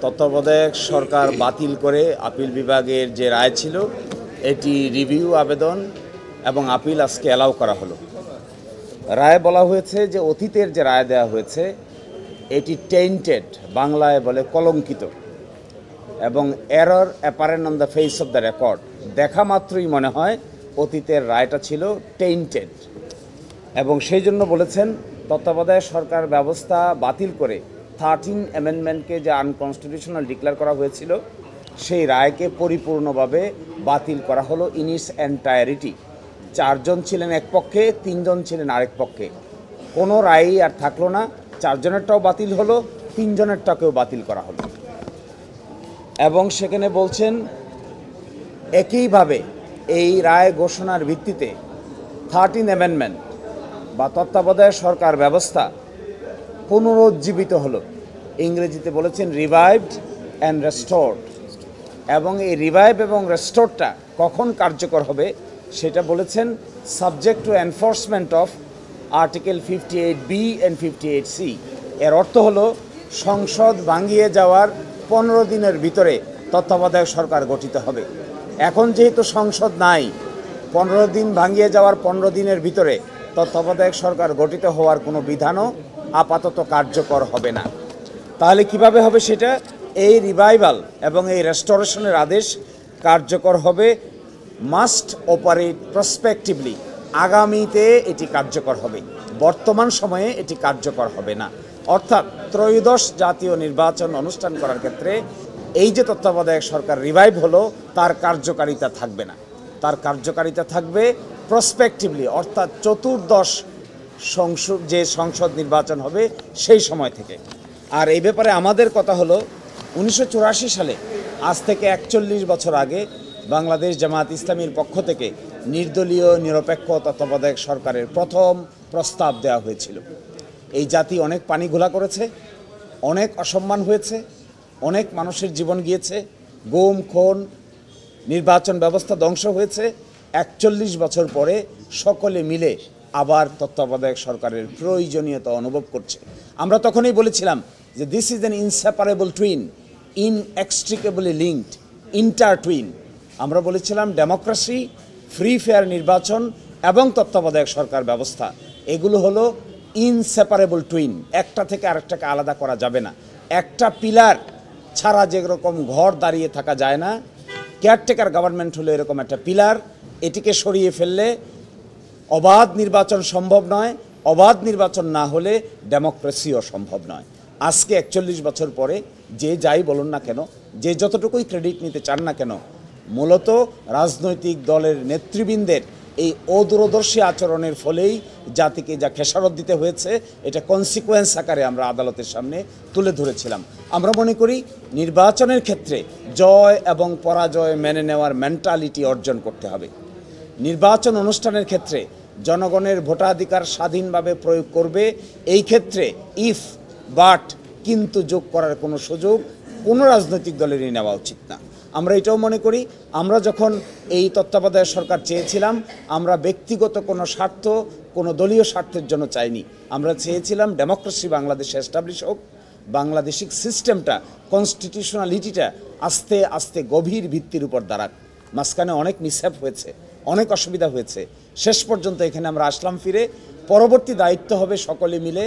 তত্ত্বাবধায়ক সরকার বাতিল করে আপিল বিভাগের যে রায় ছিল এটি রিভিউ আবেদন এবং আপিল আজকে অ্যালাউ করা হলো। রায়ে বলা হয়েছে যে অতীতের যে রায় দেওয়া হয়েছে এটি টেইন্টেড, বাংলায় বলে কলঙ্কিত, এবং error apparent on the face of the record. দেখা মাত্রই মনে হয় অতীতের রায়টা ছিল টেইন্টেড, এবং সেই জন্য বলেছেন তত্ত্বাবধায়ক সরকার ব্যবস্থা বাতিল করে 13 অ্যামেন্ডমেন্টকে যে আনকনস্টিটিউশনাল ডিক্লেয়ার করা হয়েছিল সেই রায়কে পরিপূর্ণভাবে বাতিল করা হলো ইন ইটস এন্টায়ারিটি। 4 জন ছিলেন এক পক্ষে, 3 জন ছিলেন আরেক পক্ষে। কোনো রায়ই আর থাকলো না, 4 জনেরটাও বাতিল হলো, 3 জনেরটাকেও বাতিল করা হলো। এবং সেখানে বলছেন একইভাবে এই রায় ঘোষণার ভিত্তিতে 13 অ্যামেন্ডমেন্ট বা তত্ত্বাবধায়ক সরকার ব্যবস্থা পুনরুজ্জীবিত হলো। ইংরেজিতে বলেছেন রিভাইভড অ্যান্ড রেস্টোরড। এবং এই রিভাইভ এবং রেস্টোরটা কখন কার্যকর হবে সেটা বলেছেন subject to enforcement of article 58B and 58C। এর অর্থ হলো সংসদ ভাঙিয়ে যাওয়ার 15 দিনের ভিতরে তত্ত্বাবধায়ক সরকার গঠিত হবে। এখন যেহেতু সংসদ নাই, 15 দিন ভাঙিয়ে যাওয়ার 15 দিনের ভিতরে তত্ত্বাবধায়ক সরকার গঠিত হওয়ার কোনো বিধানও আপাতত কার্যকর হবে না। তাহলে কিভাবে হবে সেটা? এই রিভাইভাল এবং এই রেস্টোরেশনের আদেশ কার্যকর হবে মাস্ট অপারেট প্রসপেক্টিভলি, আগামীতে এটি কার্যকর হবে, বর্তমান সময়ে এটি কার্যকর হবে না। অর্থাৎ ত্রয়োদশ জাতীয় নির্বাচন অনুষ্ঠান করার ক্ষেত্রে এই যে তত্ত্বাবধায়ক সরকার রিভাইভ হলো তার কার্যকারিতা থাকবে না, তার কার্যকারিতা থাকবে প্রসপেক্টিভলি, অর্থাৎ চতুর্দশ সংসদ নির্বাচন হবে সেই সময় থেকে। আর এই ব্যাপারে আমাদের কথা হলো 1984 সালে, আজ থেকে 41 বছর আগে, বাংলাদেশ জামায়াত ইসলামীর পক্ষ থেকে নির্দলীয় নিরপেক্ষ তত্ত্বাবধায়ক সরকারের প্রথম প্রস্তাব দেওয়া হয়েছিল। এই জাতি অনেক পানি ঘোলা করেছে, অনেক অসম্মান হয়েছে, অনেক মানুষের জীবন গিয়েছে, গুম খুন, নির্বাচন ব্যবস্থা ধ্বংস হয়েছে। 41 বছর পরে সকলে মিলে আবার তত্ত্বাবধায়ক সরকারের প্রয়োজনীয়তা অনুভব করছে। আমরা তখনই বলেছিলাম যে this is an inseparable twin, inextricably linked, intertwine. আমরা বলেছিলাম ডেমোক্রেসি, ফ্রি ফেয়ার নির্বাচন এবং তত্ত্বাবধায়ক সরকার ব্যবস্থা এগুলো হলো ইনসেপারেবল টুইন, একটা থেকে আরেকটাকে আলাদা করা যাবে না। একটা পিলার ছাড়া যেরকম ঘর দাঁড়িয়ে থাকা যায় না, কেয়ারটেকার গভর্নমেন্ট হলো এরকম একটা পিলার। এটিকে সরিয়ে ফেললে অবাধ নির্বাচন সম্ভব নয়, অবাধ নির্বাচন না হলে ডেমোক্রেসিও সম্ভব নয়। আজকে 41 বছর পরে যে যাই বলুন না কেন, যে যতটুকুই ক্রেডিট নিতে চান না কেন, মূলত রাজনৈতিক দলের নেতৃবৃন্দের এই অদূরদর্শী আচরণের ফলেই জাতিকে যা খেসারত দিতে হয়েছে, এটা কনসিকুয়েন্স আকারে আমরা আদালতের সামনে তুলে ধরেছিলাম। আমরা মনে করি নির্বাচনের ক্ষেত্রে জয় এবং পরাজয় মেনে নেওয়ার মেন্টালিটি অর্জন করতে হবে। নির্বাচন অনুষ্ঠানের ক্ষেত্রে জনগণের ভোটাধিকার স্বাধীনভাবে প্রয়োগ করবে। এই ক্ষেত্রে ইফ, বাট, কিন্তু যোগ করার কোনো সুযোগ কোনো রাজনৈতিক দলেরই নেওয়া উচিত না। আমরা এটাও মনে করি, আমরা যখন এই তত্ত্বাবধায়ক সরকার চেয়েছিলাম, আমরা ব্যক্তিগত কোনো স্বার্থ, কোনো দলীয় স্বার্থের জন্য চাইনি। আমরা চেয়েছিলাম ডেমোক্রেসি বাংলাদেশে এস্টাবলিশ হোক, বাংলাদেশিক সিস্টেমটা, কনস্টিটিউশনালিটিটা আস্তে আস্তে গভীর ভিত্তির উপর দাঁড়াক। মাঝখানে অনেক মিসহ্যাপ হয়েছে, অনেক অসুবিধা হয়েছে, শেষ পর্যন্ত এখানে আমরা আসলাম ফিরে। পরবর্তী দায়িত্ব হবে সকলে মিলে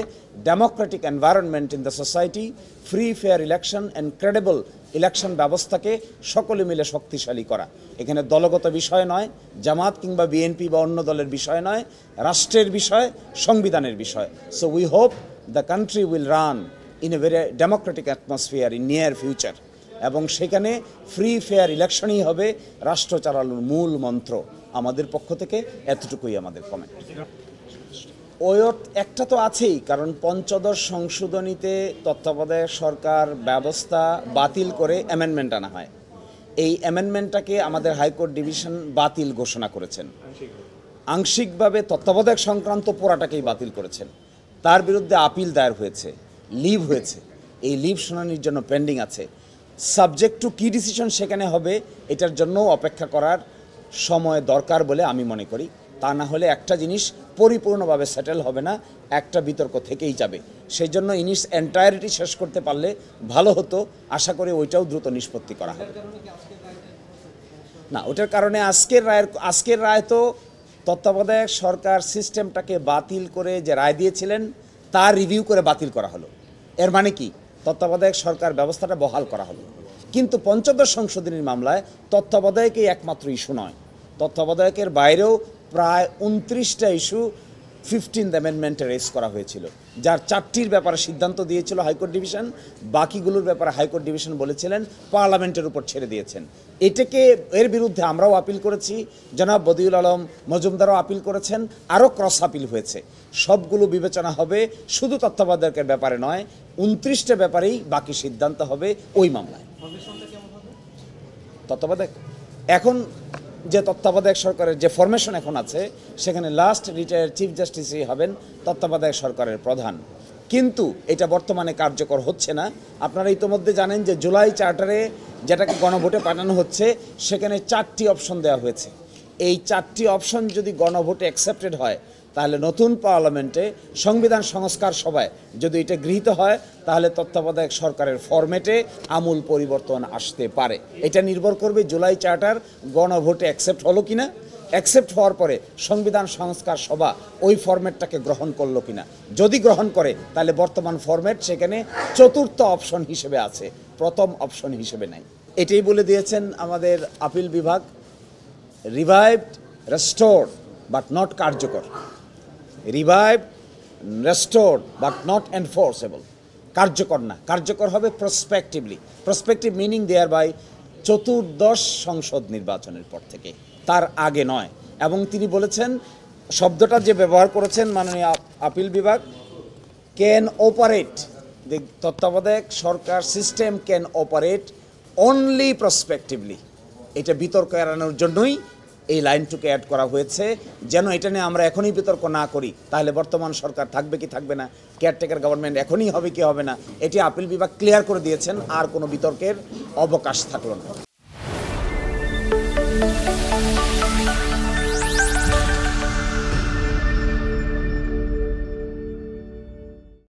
Democratic environment in the society, free fair election and credible election ব্যবস্থাকে সকলে মিলে শক্তিশালী করা। এখানে দলগত বিষয় নয়, জামাত কিংবা বিএনপি বা অন্য দলের বিষয় নয়, রাষ্ট্রের বিষয়, সংবিধানের বিষয়। So we hope the country will run in a very Democratic atmosphere in near future, এবং সেখানে ফ্রি ফেয়ার ইলেকশনই হবে রাষ্ট্র চালানোর মূল মন্ত্র। আমাদের পক্ষ থেকে এতটুকুই আমাদের কমেন্ট। ওয়ত একটা তো আছেই, কারণ পঞ্চদশ সংশোধনীতে তত্ত্বাবধায়ক সরকার ব্যবস্থা বাতিল করে অ্যামেন্ডমেন্ট আনা হয়। এই অ্যামেন্ডমেন্টটাকে আমাদের হাইকোর্ট ডিভিশন বাতিল ঘোষণা করেছেন, আংশিকভাবে তত্ত্বাবধায়ক সংক্রান্ত পোড়াটাকেই বাতিল করেছেন। তার বিরুদ্ধে আপিল দায়ের হয়েছে, লিভ হয়েছে, এই লিভ শুনানির জন্য পেন্ডিং আছে। সাবজেক্ট টু কি ডিসিশন সেখানে হবে, এটার জন্য অপেক্ষা করার সময় দরকার বলে আমি মনে করি। তা না হলে একটা জিনিস পরিপূর্ণভাবে সেটেল হবে না, একটা বিতর্ক থেকেই যাবে। সেই জন্য ইনিস এন্টায়ারিটি শেষ করতে পারলে ভালো হতো। আশা করি ওইটাও দ্রুত নিষ্পত্তি করা হবে। না, ওটার কারণে আজকের রায় তো তত্ত্বাবধায়ক সরকার সিস্টেমটাকে বাতিল করে যে রায় দিয়েছিলেন তার রিভিউ করে বাতিল করা হলো। এর মানে কি, তত্ত্বাবধায়ক সরকার ব্যবস্থাটা বহাল করা হলো। কিন্তু পঞ্চদশ সংশোধনীর মামলায় তত্ত্বাবধায়কই একমাত্র ইস্যু নয়, তত্ত্বাবধায়কের বাইরেও প্রায় 29টা ইস্যু 15th অ্যামেন্ডমেন্টে রেজ করা হয়েছিল, যার 4টির ব্যাপারে সিদ্ধান্ত দিয়েছিল হাইকোর্ট ডিভিশন, বাকিগুলোর ব্যাপারে হাইকোর্ট ডিভিশন বলেছিলেন পার্লামেন্টের উপর ছেড়ে দিয়েছেন। এর বিরুদ্ধে আমরাও আপিল করেছি, জনাব বদিউল আলম মজুমদারও আপিল করেছেন, আরও ক্রস আপিল হয়েছে। সবগুলো বিবেচনা হবে, শুধু তত্ত্বাবধায়কের ব্যাপারে নয়, 29টা ব্যাপারেই বাকি সিদ্ধান্ত হবে ওই মামলায়। তত্ত্বাবধায়ক এখন যে তত্ত্বাবধায়ক সরকারের যে ফরমেশন এখন আছে, সেখানে লাস্ট রিটায়ার্ড চিফ জাস্টিসই হবেন তত্ত্বাবধায়ক সরকারের প্রধান। কিন্তু এটা বর্তমানে কার্যকর হচ্ছে না। আপনারা ইতোমধ্যে জানেন যে জুলাই চার্টারে যেটাকে গণভোটে পাঠানো হচ্ছে, সেখানে 4টি অপশন দেওয়া হয়েছে। এই 4টি অপশন যদি গণভোটে অ্যাকসেপ্টেড হয়, তাহলে নতুন পার্লামেন্টে সংবিধান সংস্কার সভায় যদি এটা গৃহীত হয়, তাহলে তত্ত্বাবধায়ক সরকারের ফরম্যাটে আমূল পরিবর্তন আসতে পারে। এটা নির্ভর করবে জুলাই চার্টার গণভোটে অ্যাকসেপ্ট হলো কিনা, অ্যাকসেপ্ট হওয়ার পরে সংবিধান সংস্কার সভা ওই ফরম্যাটটাকে গ্রহণ করলো কিনা। যদি গ্রহণ করে, তাহলে বর্তমান ফরম্যাট সেখানে চতুর্থ অপশন হিসেবে আছে, প্রথম অপশন হিসেবে নাই। এটাই বলে দিয়েছেন আমাদের আপিল বিভাগ, রিভাইভড, রেস্টোরড বাট নট কার্যকর। Revived, restored but not enforceable. কার্যকর না, কার্যকর হবে prospectively. Prospective meaning thereby চতুর্দশ সংসদ নির্বাচনের পর থেকে, তার আগে নয়। এবং তিনি বলেছেন, শব্দটা যে ব্যবহার করেছেন মাননীয় আপিল বিভাগ, ক্যান অপারেট, the তত্ত্বাবধায়ক সরকার সিস্টেম ক্যান অপারেট অনলি প্রসপেক্টিভলি। এটা বিতর্ক এড়ানোর জন্যই এই লাইনটুকু অ্যাড করা হয়েছে, যেন এটা নিয়ে আমরা এখনই বিতর্ক না করি, তাহলে বর্তমান সরকার থাকবে কি থাকবে না, কেয়ারটেকার গভর্নমেন্ট এখনই হবে কি হবে না, এটি আপিল বিভাগ ক্লিয়ার করে দিয়েছেন, আর কোনো বিতর্কের অবকাশ থাকলো না।